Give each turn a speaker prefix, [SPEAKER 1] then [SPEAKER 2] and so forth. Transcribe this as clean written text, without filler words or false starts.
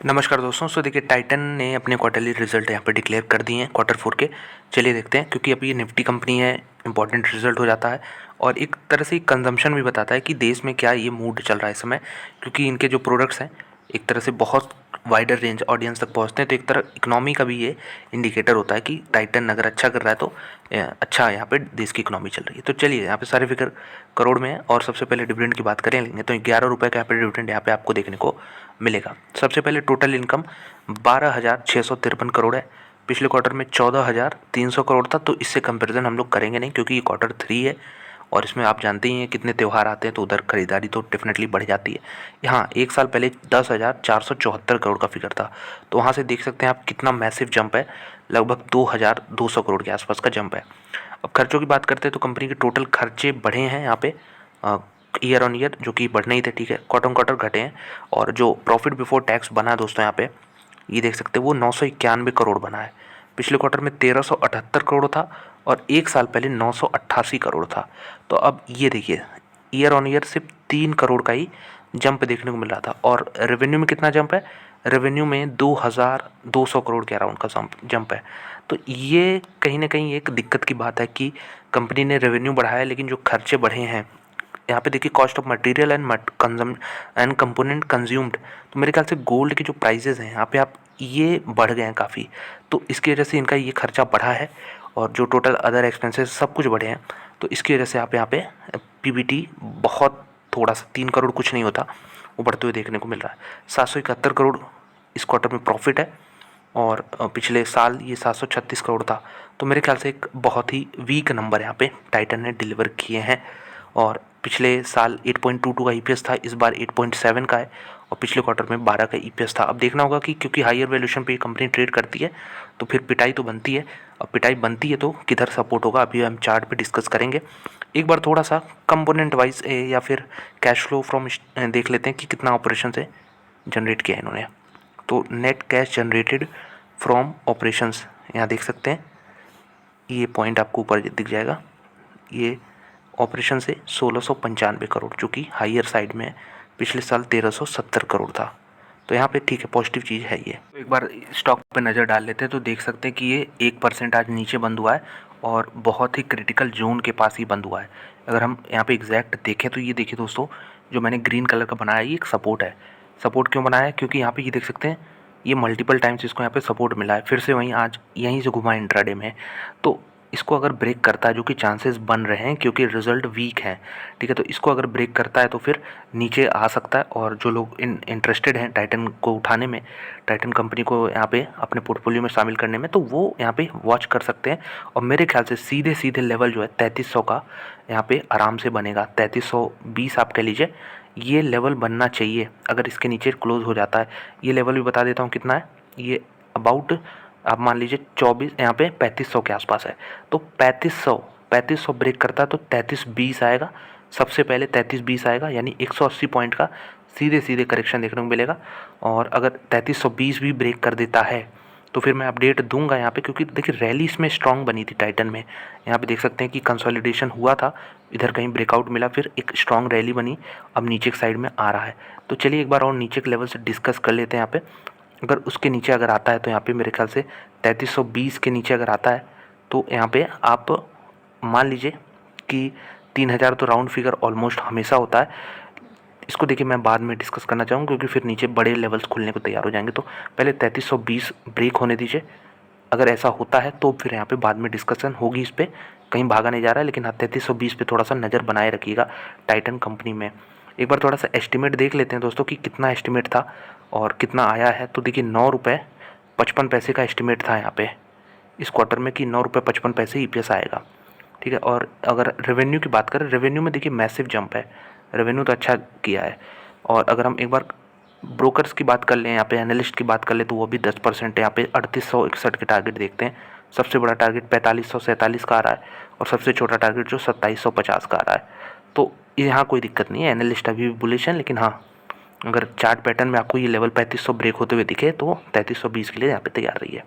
[SPEAKER 1] नमस्कार दोस्तों। देखिए टाइटन ने अपने क्वार्टरली रिजल्ट यहाँ पे डिक्लेयर कर दिए हैं क्वार्टर 4 के। चलिए देखते हैं, क्योंकि अभी ये निफ्टी कंपनी है, इंपॉर्टेंट रिजल्ट हो जाता है और एक तरह से कंजम्पशन भी बताता है कि देश में क्या ये मूड चल रहा है इस समय, क्योंकि इनके जो प्रोडक्ट्स हैं एक तरह से बहुत वाइडर रेंज ऑडियंस तक पहुँचते हैं। तो एक तरह इकोनॉमी का भी ये इंडिकेटर होता है कि टाइटन अगर अच्छा कर रहा है तो अच्छा यहाँ पे देश की इकोनॉमी चल रही है। तो चलिए यहाँ पे सारे फिगर करोड़ में है और सबसे पहले डिविडेंड की बात करें लेंगे तो 11 रुपये का यहाँ पे डिविडेंड यहाँ पे आपको देखने को मिलेगा। सबसे पहले टोटल इनकम 12,653 करोड़ है। पिछले क्वार्टर में 14,300 करोड़ था। तो इससे कंपैरिजन हम लोग करेंगे नहीं, क्योंकि ये क्वार्टर 3 है और इसमें आप जानते ही हैं कितने त्यौहार आते हैं, तो उधर खरीदारी तो डेफिनेटली बढ़ जाती है। यहाँ एक साल पहले 10,474 करोड़ का फिगर था, तो वहाँ से देख सकते हैं आप कितना मैसिव जंप है, लगभग 2,200 करोड़ के आसपास का जंप है। अब खर्चों की बात करते हैं तो कंपनी के टोटल खर्चे बढ़े हैं यहाँ पे ईयर ऑन ईयर, जो कि बढ़ने ही थे, ठीक है, क्वार्टर ऑन क्वार्टर घटे हैं। और जो प्रॉफिट बिफोर टैक्स बना है दोस्तों यहाँ पे ये देख सकते हैं, वो 991 करोड़ बना है। पिछले क्वार्टर में 1,378 करोड़ था और एक साल पहले 988 करोड़ था। तो अब ये देखिए ईयर ऑन ईयर सिर्फ 3 करोड़ का ही जंप देखने को मिल रहा था। और रेवेन्यू में कितना जंप है? रेवेन्यू में 2,200 करोड़ के अराउंड का जंप है। तो ये कहीं ना कहीं एक दिक्कत की बात है कि कंपनी ने रेवेन्यू बढ़ाया लेकिन जो खर्चे बढ़े हैं, यहाँ पे देखिए cost of material and component consumed, तो मेरे ख्याल से गोल्ड के जो प्राइजेज़ हैं यहाँ पे आप ये बढ़ गए हैं काफ़ी, तो इसकी वजह से इनका ये खर्चा बढ़ा है। और जो टोटल अदर एक्सपेंसेस सब कुछ बढ़े हैं, तो इसकी वजह से आप यहाँ पे पीबीटी बहुत थोड़ा सा 3 करोड़ कुछ नहीं होता, वो बढ़ते हुए देखने को मिल रहा है। 771 करोड़ इस क्वार्टर में प्रॉफिट है और पिछले साल ये 736 करोड़ था। तो मेरे ख्याल से एक बहुत ही वीक नंबर यहाँ पे टाइटन ने डिलीवर किए हैं। और पिछले साल 8.22 का ईपीएस था, इस बार 8.7 का है और पिछले क्वार्टर में 12 का ईपीएस था। अब देखना होगा कि क्योंकि हायर वैल्यूएशन पे कंपनी ट्रेड करती है तो फिर पिटाई तो बनती है। अब पिटाई बनती है तो किधर सपोर्ट होगा, अभी हम चार्ट पे डिस्कस करेंगे। एक बार थोड़ा सा कंपोनेंट वाइज या फिर कैश फ्लो फ्रॉम देख लेते हैं कि कितना ऑपरेशन से जनरेट किया है इन्होंने। तो net cash generated from operations यहाँ देख सकते हैं, ये पॉइंट आपको ऊपर दिख जाएगा। ये ऑपरेशन से 1695 करोड़, जो कि हायर साइड में है। पिछले साल 1370 करोड़ था। तो यहाँ पे ठीक है, पॉजिटिव चीज़ है ये। तो एक बार स्टॉक पे नज़र डाल लेते हैं तो देख सकते हैं कि ये 1% आज नीचे बंद हुआ है और बहुत ही क्रिटिकल जोन के पास ही बंद हुआ है। अगर हम यहाँ पे एग्जैक्ट देखें तो ये देखिए दोस्तों, जो मैंने ग्रीन कलर का बनाया ये एक सपोर्ट है। सपोर्ट क्यों बनाया है? क्योंकि यहाँ पे ये देख सकते हैं, ये मल्टीपल टाइम्स इसको यहाँ पे सपोर्ट मिला है, फिर से वहीं आज यहीं से घुमा इंट्राडे में। तो इसको अगर ब्रेक करता है, जो कि चांसेस बन रहे हैं क्योंकि रिजल्ट वीक है, ठीक है, तो इसको अगर ब्रेक करता है तो फिर नीचे आ सकता है। और जो लोग इंटरेस्टेड हैं टाइटन को उठाने में, टाइटन कंपनी को यहाँ पे अपने पोर्टफोलियो में शामिल करने में, तो वो यहाँ पे वॉच कर सकते हैं। और मेरे ख्याल से सीधे सीधे लेवल जो है 3300 का यहाँ पे आराम से बनेगा। 3320 आप कह लीजिए, ये लेवल बनना चाहिए। अगर इसके नीचे क्लोज हो जाता है, ये लेवल भी बता देता हूँ कितना है, ये अबाउट आप मान लीजिए 24, यहाँ पे 3500 के आसपास है। तो 3500 ब्रेक करता है तो 3320 आएगा, सबसे पहले 3320 आएगा, यानी 180 पॉइंट का सीधे सीधे करेक्शन देखने को मिलेगा। और अगर 3320 भी ब्रेक कर देता है तो फिर मैं अपडेट दूंगा यहाँ पे, क्योंकि देखिए रैली इसमें स्ट्रांग बनी थी टाइटन में। यहाँ पे देख सकते हैं कि कंसोलिडेशन हुआ था, इधर कहीं ब्रेकआउट मिला, फिर एक स्ट्रांग रैली बनी, अब नीचे की साइड में आ रहा है। तो चलिए एक बार और नीचे के लेवल से डिस्कस कर लेते हैं यहाँ पे। अगर उसके नीचे अगर आता है तो यहाँ पे मेरे ख्याल से 3320 के नीचे अगर आता है तो यहाँ पे आप मान लीजिए कि 3,000 तो राउंड फिगर ऑलमोस्ट हमेशा होता है। इसको देखिए मैं बाद में डिस्कस करना चाहूँगा, क्योंकि फिर नीचे बड़े लेवल्स खुलने को तैयार हो जाएंगे। तो पहले 3320 ब्रेक होने दीजिए। अगर ऐसा होता है तो फिर यहाँ पे बाद में डिस्कशन होगी इस पर, कहीं भागा नहीं जा रहा है। लेकिन हाँ, 3320 पे थोड़ा सा नज़र बनाए रखिएगा टाइटन कंपनी में। एक बार थोड़ा सा एस्टिमेट देख लेते हैं दोस्तों कि कितना एस्टिमेट था और कितना आया है। तो देखिए 9 रुपये 55 पैसे का एस्टिमेट था यहाँ पे इस क्वार्टर में, कि 9 रुपये 55 ईपीएस आएगा, ठीक है। और अगर रेवेन्यू की बात करें, रेवेन्यू में देखिए मैसिव जंप है, रेवेन्यू तो अच्छा किया है। और अगर हम एक बार ब्रोकर्स की बात कर लें, यहाँ पे एनालिस्ट की बात कर लें, तो वो भी 10% है। यहाँ पे 3861 के टारगेट देखते हैं। सबसे बड़ा टारगेट 4547 का आ रहा है और सबसे छोटा टारगेट जो 2750 का आ रहा है। तो यहाँ कोई दिक्कत नहीं है, एनालिस्ट अभी भी बुलिश है। लेकिन हाँ, अगर चार्ट पैटर्न में आपको ये लेवल 3500 ब्रेक होते हुए दिखे तो 3320 के लिए यहाँ पे तैयार रही है।